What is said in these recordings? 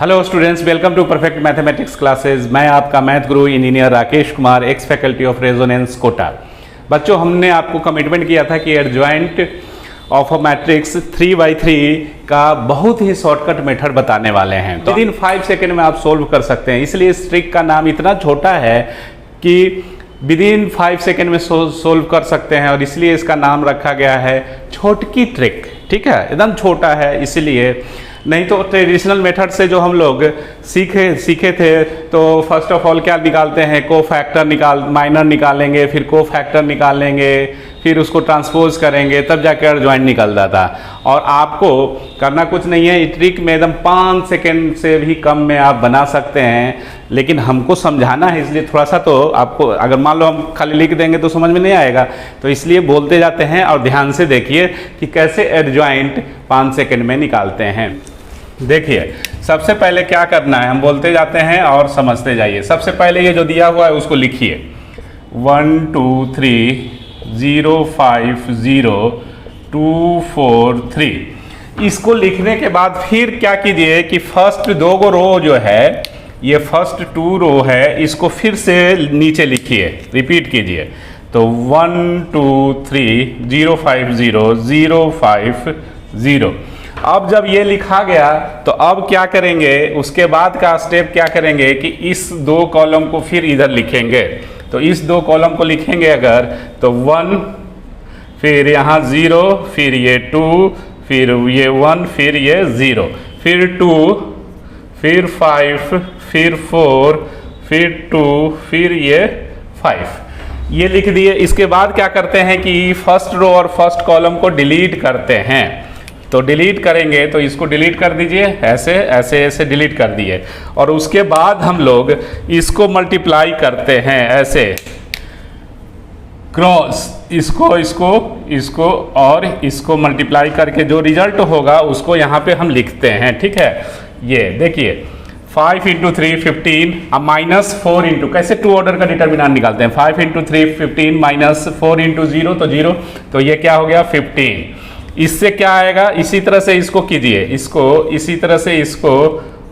Hello students, welcome to perfect mathematics classes. मैं आपका math guru engineer Rakesh Kumar, ex faculty of Resonance Kota. बच्चों, हमने आपको कमिटमेंट किया था कि adjoint of a matrix 3x3 का बहुत ही शॉर्टकट मेथड बताने वाले हैं। तो विद इन 5 सेकेंड में आप सोल्व कर सकते हैं। इसलिए इस ट्रिक का नाम इतना छोटा है कि विद इन 5 सेकेंड में सोल्व कर सकते हैं, और इसलिए इसका नाम रखा गया है छोटकी ट्रिक। ठीक है, एकदम छोटा है इसलिए। नहीं तो ट्रेडिशनल मेथड से जो हम लोग सीखे थे, तो फर्स्ट ऑफ ऑल क्या निकालते हैं, को फैक्टर माइनर निकालेंगे, फिर को फैक्टर निकालेंगे, फिर उसको ट्रांसपोज करेंगे, तब जाकर एडजॉइंट निकलता था। और आपको करना कुछ नहीं है, इस ट्रिक में एकदम 5 सेकेंड से भी कम में आप बना सकते हैं। लेकिन हमको समझाना है, इसलिए थोड़ा सा तो आपको, अगर मान लो हम खाली लिख देंगे तो समझ में नहीं आएगा, तो इसलिए बोलते जाते हैं और ध्यान से देखिए कि कैसे एडजॉइंट 5 सेकेंड में निकालते हैं। देखिए, सबसे पहले क्या करना है, हम बोलते जाते हैं और समझते जाइए। सबसे पहले ये जो दिया हुआ है उसको लिखिए, 1 2 3 0 5 0 2 4 3। इसको लिखने के बाद फिर क्या कीजिए कि फर्स्ट 2 रो जो है, ये फर्स्ट 2 रो है, इसको फिर से नीचे लिखिए, रिपीट कीजिए। तो 1 2 3 0 5 0 0 5 0। अब जब ये लिखा गया तो अब क्या करेंगे, उसके बाद का स्टेप क्या करेंगे कि इस 2 कॉलम को फिर इधर लिखेंगे। तो इस 2 कॉलम को लिखेंगे अगर, तो 1, फिर यहाँ 0, फिर ये 2, फिर ये 1, फिर ये 0, फिर 2, फिर 5, फिर 4, फिर 2, फिर ये 5। ये लिख दिए। इसके बाद क्या करते हैं कि फर्स्ट रो और फर्स्ट कॉलम को डिलीट करते हैं। तो डिलीट करेंगे तो इसको डिलीट कर दीजिए, ऐसे ऐसे ऐसे डिलीट कर दिए। और उसके बाद हम लोग इसको मल्टीप्लाई करते हैं ऐसे, क्रॉस, इसको और इसको मल्टीप्लाई करके जो रिजल्ट होगा उसको यहाँ पे हम लिखते हैं। ठीक है, ये देखिए 5 × 3 15, अब -4 इंटू, कैसे 2 ऑर्डर का डिटर्मिनेंट निकालते हैं, 5 × 3 15 -4 × 0 तो 0, तो ये क्या हो गया 15। इससे क्या आएगा, इसी तरह से इसको कीजिए, इसको इसी तरह से इसको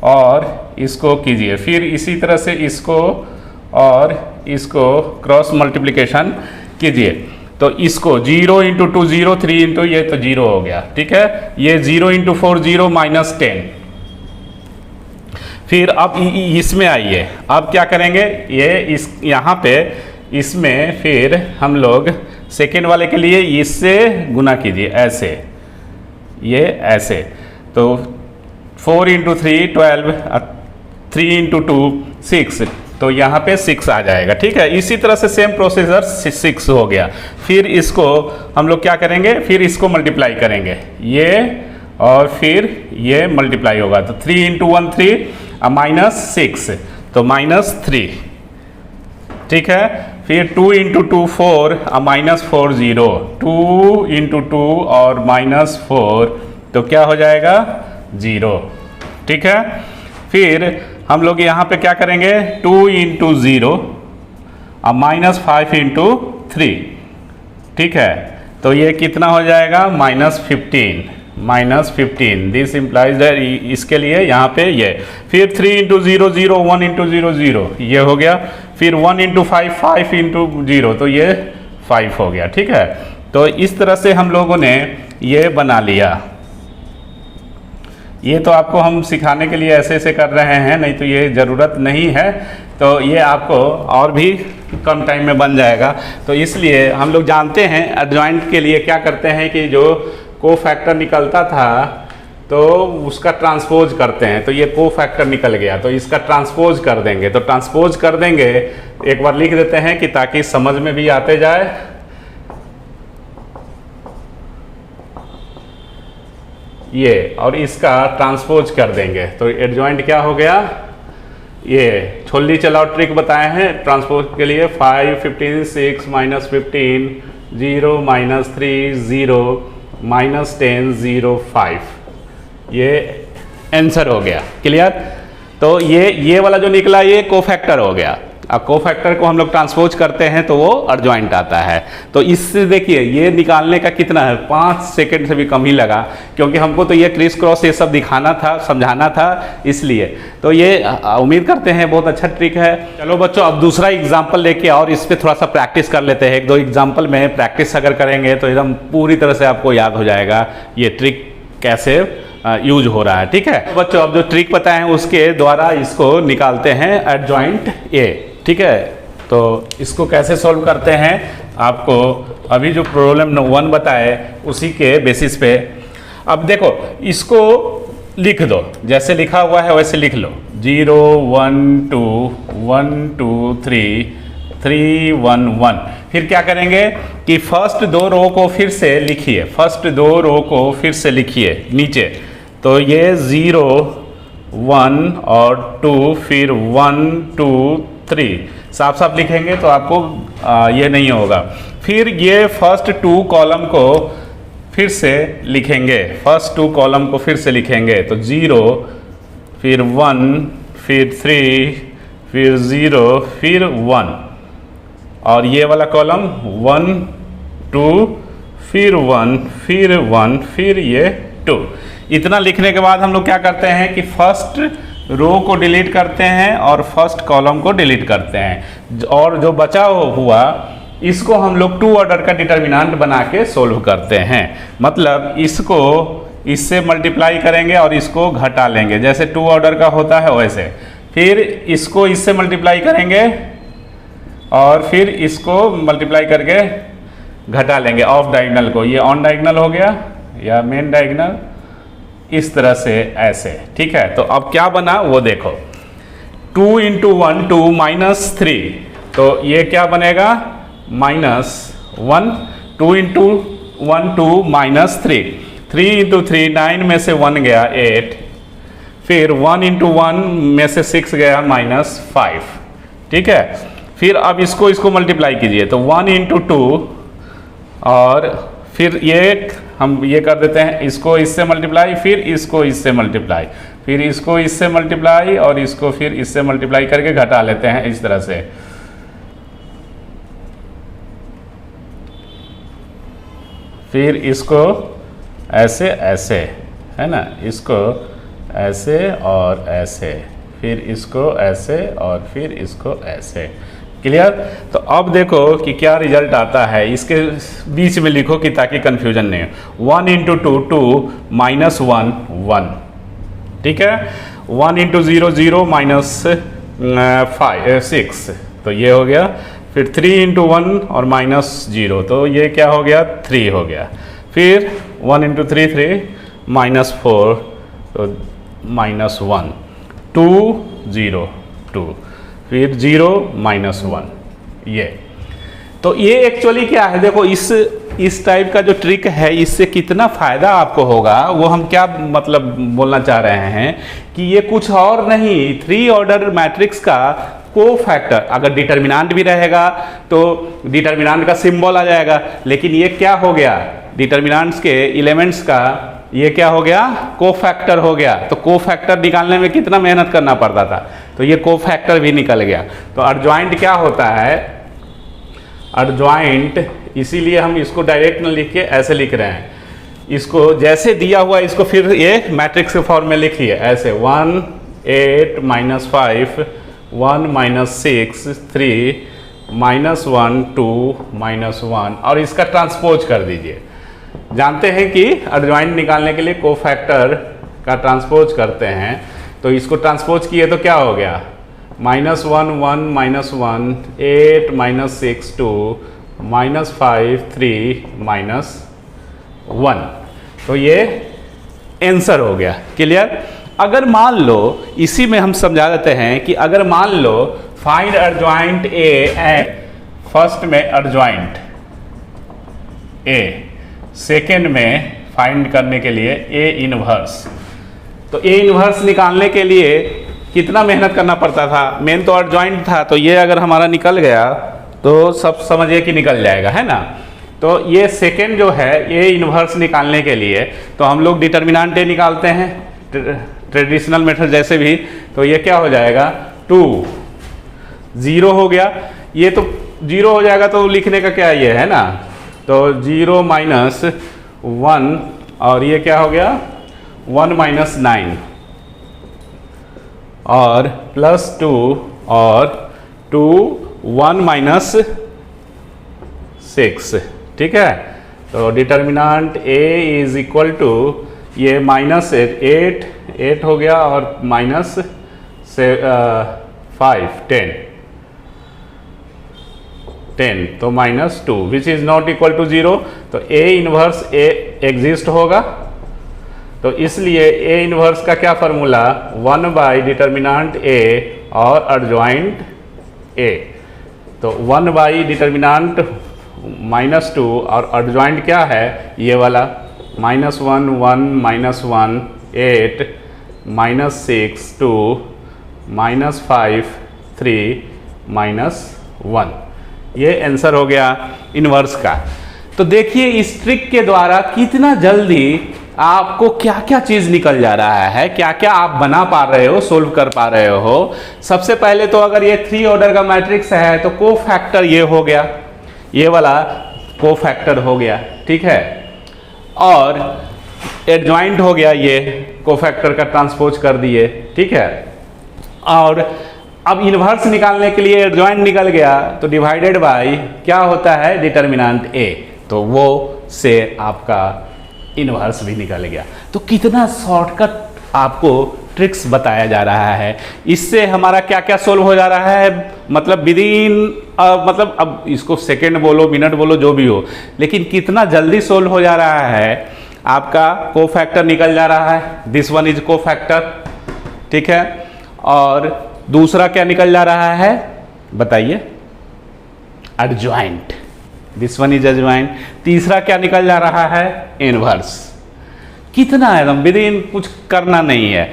और इसको कीजिए, फिर इसी तरह से इसको और इसको क्रॉस मल्टीप्लिकेशन कीजिए। तो इसको 0 × 2 0, 3 इंटू ये तो 0 हो गया। ठीक है, ये 0 × 4 0 -10। फिर अब इसमें आइए, अब क्या करेंगे, ये यहाँ पे इसमें फिर हम लोग सेकेंड वाले के लिए इससे गुना कीजिए, ऐसे, ये ऐसे। तो 4 × 3 12, 3 × 2 6, तो यहाँ पे 6 आ जाएगा। ठीक है, इसी तरह से सेम प्रोसीजर 6 हो गया। फिर इसको हम लोग क्या करेंगे, फिर इसको मल्टीप्लाई करेंगे, ये और फिर ये मल्टीप्लाई होगा। तो 3 × 1 3 -6, तो -3। ठीक है, फिर 2 × 2 4 -4 0, 2 × 2 और -4, तो क्या हो जाएगा 0। ठीक है, फिर हम लोग यहाँ पे क्या करेंगे, 2 × 0 -5 × 3। ठीक है, तो ये कितना हो जाएगा -15। दिस इम्प्लाइज दैट, इसके लिए यहाँ पे ये, फिर 3 × 0 0, 1 × 0 0, ये हो गया। फिर 1 × 5 5 × 0, तो ये 5 हो गया। ठीक है, तो इस तरह से हम लोगों ने ये बना लिया। ये तो आपको हम सिखाने के लिए ऐसे ऐसे कर रहे हैं, नहीं तो ये ज़रूरत नहीं है, तो ये आपको और भी कम टाइम में बन जाएगा। तो इसलिए हम लोग जानते हैं एडजॉइंट के लिए क्या करते हैं कि जो को फैक्टर निकलता था तो उसका ट्रांसपोज करते हैं। तो ये को फैक्टर निकल गया, तो इसका ट्रांसपोज कर देंगे। तो ट्रांसपोज कर देंगे, एक बार लिख देते हैं कि ताकि समझ में भी आते जाए। ये और इसका ट्रांसपोज कर देंगे, तो एडजॉइंट क्या हो गया, ये छोल्ली चलाओ ट्रिक बताए हैं ट्रांसपोज के लिए। 5 15 6 -15 0 -3 0 -10 0 5, ये आंसर हो गया। क्लियर। तो ये वाला जो निकला ये कोफैक्टर हो गया। कोफैक्टर को हम लोग ट्रांसपोज करते हैं तो वो एडजॉइंट आता है। तो इससे देखिए ये निकालने का कितना है, 5 सेकंड से भी कम ही लगा, क्योंकि हमको तो ये क्रिस क्रॉस ये सब दिखाना था, समझाना था, इसलिए। तो ये उम्मीद करते हैं बहुत अच्छा ट्रिक है। चलो बच्चों, अब दूसरा एग्जाम्पल लेके और इस पर थोड़ा सा प्रैक्टिस कर लेते हैं। 1-2 एग्जाम्पल में प्रैक्टिस अगर करेंगे तो एकदम पूरी तरह से आपको याद हो जाएगा ये ट्रिक कैसे यूज हो रहा है। ठीक है तो बच्चों, अब जो ट्रिक पता है उसके द्वारा इसको निकालते हैं एडजॉइंट ए। ठीक है, तो इसको कैसे सॉल्व करते हैं, आपको अभी जो प्रॉब्लम 1 बताए उसी के बेसिस पे। अब देखो इसको लिख दो, जैसे लिखा हुआ है वैसे लिख लो। 0 1 2 1 2 3 3 1 1। फिर क्या करेंगे कि फर्स्ट 2 रो को फिर से लिखिए, फर्स्ट 2 रो को फिर से लिखिए नीचे। तो ये 0 1 और 2, फिर 1 2 3 साफ साफ लिखेंगे तो आपको ये नहीं होगा। फिर ये फर्स्ट 2 कॉलम को फिर से लिखेंगे, फर्स्ट 2 कॉलम को फिर से लिखेंगे। तो 0 फिर 1 फिर 3 फिर 0 फिर 1, और ये वाला कॉलम 1 2 फिर 1 फिर 1 फिर ये 2। इतना लिखने के बाद हम लोग क्या करते हैं कि फर्स्ट रो को डिलीट करते हैं और फर्स्ट कॉलम को डिलीट करते हैं, और जो बचा हुआ इसको हम लोग 2 ऑर्डर का डिटर्मिनेंट बना के सोल्व करते हैं। मतलब इसको इससे मल्टीप्लाई करेंगे और इसको घटा लेंगे, जैसे 2 ऑर्डर का होता है वैसे। फिर इसको इससे मल्टीप्लाई करेंगे और फिर इसको मल्टीप्लाई करके घटा लेंगे ऑफ डायगोनल को। ये ऑन डायगोनल हो गया या मेन डायगोनल, इस तरह से ऐसे। ठीक है, तो अब क्या बना वो देखो। 2 × 1 2 -3, तो ये क्या बनेगा -1। 2 × 1 2 -3, 3 × 3 9 में से 1 गया 8, फिर 1 × 1 में से 6 गया -5। ठीक है, फिर अब इसको मल्टीप्लाई कीजिए, तो 1 × 2, और फिर ये हम ये कर देते हैं, इसको इससे मल्टीप्लाई, फिर इसको इससे मल्टीप्लाई, फिर इसको इससे मल्टीप्लाई, और इसको फिर इससे मल्टीप्लाई करके घटा लेते हैं इस तरह से। फिर इसको ऐसे ऐसे, है ना, इसको ऐसे और ऐसे, फिर इसको ऐसे और फिर इसको ऐसे। क्लियर? तो अब देखो कि क्या रिजल्ट आता है, इसके बीच में लिखो कि ताकि कंफ्यूजन नहीं हो। 1 × 2 2 -1 1। ठीक है, 1 × 0 0 -5 6, तो ये हो गया। फिर 3 × 1 और -0, तो ये क्या हो गया 3 हो गया। फिर 1 × 3 3 -4, तो -1 2 0 2, फिर 0 -1। ये तो ये एक्चुअली क्या है, देखो इस टाइप का जो ट्रिक है इससे कितना फ़ायदा आपको होगा वो हम क्या मतलब बोलना चाह रहे हैं कि ये कुछ और नहीं, 3 ऑर्डर मैट्रिक्स का कोफैक्टर। अगर डिटर्मिनेंट भी रहेगा तो डिटर्मिनेंट का सिंबल आ जाएगा, लेकिन ये क्या हो गया, डिटर्मिनेंट्स के एलिमेंट्स का ये क्या हो गया, कोफैक्टर हो गया। तो कोफैक्टर निकालने में कितना मेहनत करना पड़ता था, तो ये कोफैक्टर भी निकल गया। तो एडजॉइंट क्या होता है, एडजॉइंट, इसीलिए हम इसको डायरेक्ट न लिख के ऐसे लिख रहे हैं। इसको जैसे दिया हुआ इसको फिर ये मैट्रिक्स के फॉर्म में लिखिए ऐसे, 1 8 -5 1 -6 3 -1 2 -1, और इसका ट्रांसपोज कर दीजिए। जानते हैं कि एडजॉइंट निकालने के लिए कोफैक्टर का ट्रांसपोज करते हैं, तो इसको ट्रांसपोज किए तो क्या हो गया, -1 1 -1 8 -6 2 -5 3 -1, तो ये आंसर हो गया। क्लियर? अगर मान लो, इसी में हम समझा देते हैं कि अगर मान लो find adjoint A and, first में एडजॉइंट ए, सेकेंड में फाइंड करने के लिए ए इनवर्स। तो ए इनवर्स निकालने के लिए कितना मेहनत करना पड़ता था, मेन तो एडजॉइंट था, तो ये अगर हमारा निकल गया तो सब समझिए कि निकल जाएगा, है ना। तो ये सेकेंड जो है ए इनवर्स निकालने के लिए तो हम लोग डिटर्मिनेंट ए निकालते हैं ट्रेडिशनल मेथड जैसे भी, तो ये क्या हो जाएगा 2, 0 हो गया, ये तो 0 हो जाएगा तो लिखने का क्या ये है ना, तो 0 माइनस 1 और ये क्या हो गया 1 माइनस 9 और प्लस 2 और 2 1 माइनस 6, ठीक है। तो determinant A is equal to ये माइनस 8 हो गया और माइनस 5 10 तो minus 2 which is not equal to 0, तो A इनवर्स A एग्जिस्ट होगा। तो इसलिए A इनवर्स का क्या फॉर्मूला 1 बाई डिटर्मिनांट A और एडजॉइंट A, तो 1 बाई डिटर्मिनांट -2 और एडजॉइंट क्या है ये वाला -1 1 -1 8 -6 2 -5 3 -1, ये आंसर हो गया इनवर्स का। तो देखिए इस ट्रिक के द्वारा कितना जल्दी आपको क्या क्या चीज निकल जा रहा है, क्या क्या आप बना पा रहे हो, सोल्व कर पा रहे हो। सबसे पहले तो अगर ये 3 ऑर्डर का मैट्रिक्स है तो कोफैक्टर ये हो गया, ये वाला कोफैक्टर हो गया, ठीक है। और एडजॉइंट हो गया, ये कोफैक्टर का ट्रांसपोज कर दिए, ठीक है। और अब इनवर्स निकालने के लिए एडजॉइंट निकल गया तो डिवाइडेड बाय क्या होता है डिटर्मिनेंट A, तो वो से आपका इनवर्स भी निकल गया। तो कितना शॉर्टकट आपको ट्रिक्स बताया जा रहा है, इससे हमारा क्या क्या सोल्व हो जा रहा है, मतलब विदिन मतलब अब इसको सेकेंड बोलो मिनट बोलो जो भी हो, लेकिन कितना जल्दी सोल्व हो जा रहा है। आपका कोफैक्टर निकल जा रहा है, दिस वन इज कोफैक्टर, ठीक है। और दूसरा क्या निकल जा रहा है बताइए adjoint, this one is adjoint. तीसरा क्या निकल जा रहा है इनवर्स। कितना एकदम विदिन, कुछ करना नहीं है।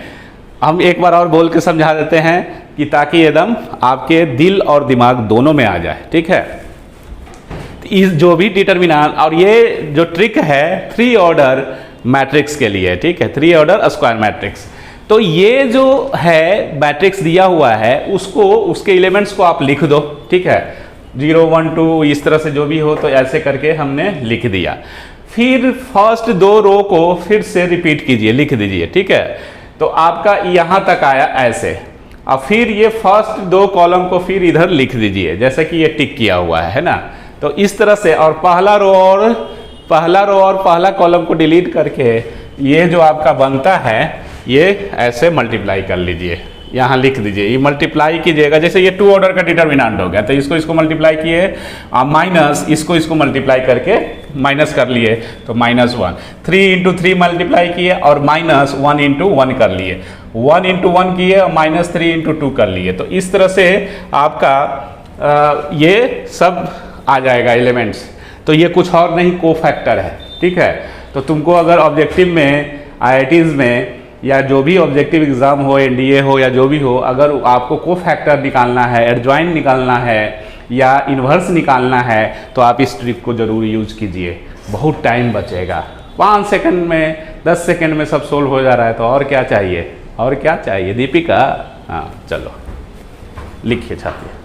हम एक बार और बोल के समझा देते हैं कि ताकि एकदम आपके दिल और दिमाग दोनों में आ जाए, ठीक है। इस जो भी डिटर्मिनेंट और ये जो ट्रिक है 3 ऑर्डर मैट्रिक्स के लिए, ठीक है, 3 ऑर्डर स्क्वायर मैट्रिक्स। तो ये जो है मैट्रिक्स दिया हुआ है उसको, उसके एलिमेंट्स को आप लिख दो, ठीक है, 0 1 2 इस तरह से जो भी हो, तो ऐसे करके हमने लिख दिया। फिर फर्स्ट 2 रो को फिर से रिपीट कीजिए, लिख दीजिए, ठीक है। तो आपका यहाँ तक आया ऐसे। अब फिर ये फर्स्ट 2 कॉलम को फिर इधर लिख दीजिए जैसे कि ये टिक किया हुआ है ना। तो इस तरह से, और पहला रो और पहला कॉलम को डिलीट करके ये जो आपका बनता है ये ऐसे मल्टीप्लाई कर लीजिए, यहाँ लिख दीजिए, ये मल्टीप्लाई कीजिएगा। जैसे ये 2 ऑर्डर का डिटर्मिनेंट हो गया तो इसको मल्टीप्लाई किए, माइनस इसको मल्टीप्लाई करके माइनस कर लिए तो -1, 3 इंटू 3 मल्टीप्लाई किए और -1 इंटू 1 कर लिए, 1 इंटू 1 किए और -3 इंटू 2 कर लिए। तो इस तरह से आपका ये सब आ जाएगा एलिमेंट्स। तो ये कुछ और नहीं कोफैक्टर है, ठीक है। तो तुमको अगर ऑब्जेक्टिव में IITs में या जो भी ऑब्जेक्टिव एग्जाम हो, NDA हो या जो भी हो, अगर आपको कोफैक्टर निकालना है, एडजॉइंट निकालना है या इन्वर्स निकालना है तो आप इस ट्रिक को ज़रूर यूज कीजिए, बहुत टाइम बचेगा। 5 सेकंड में 10 सेकंड में सब सोल्व हो जा रहा है, तो और क्या चाहिए, और क्या चाहिए दीपिका। हाँ चलो लिखिए छात्र।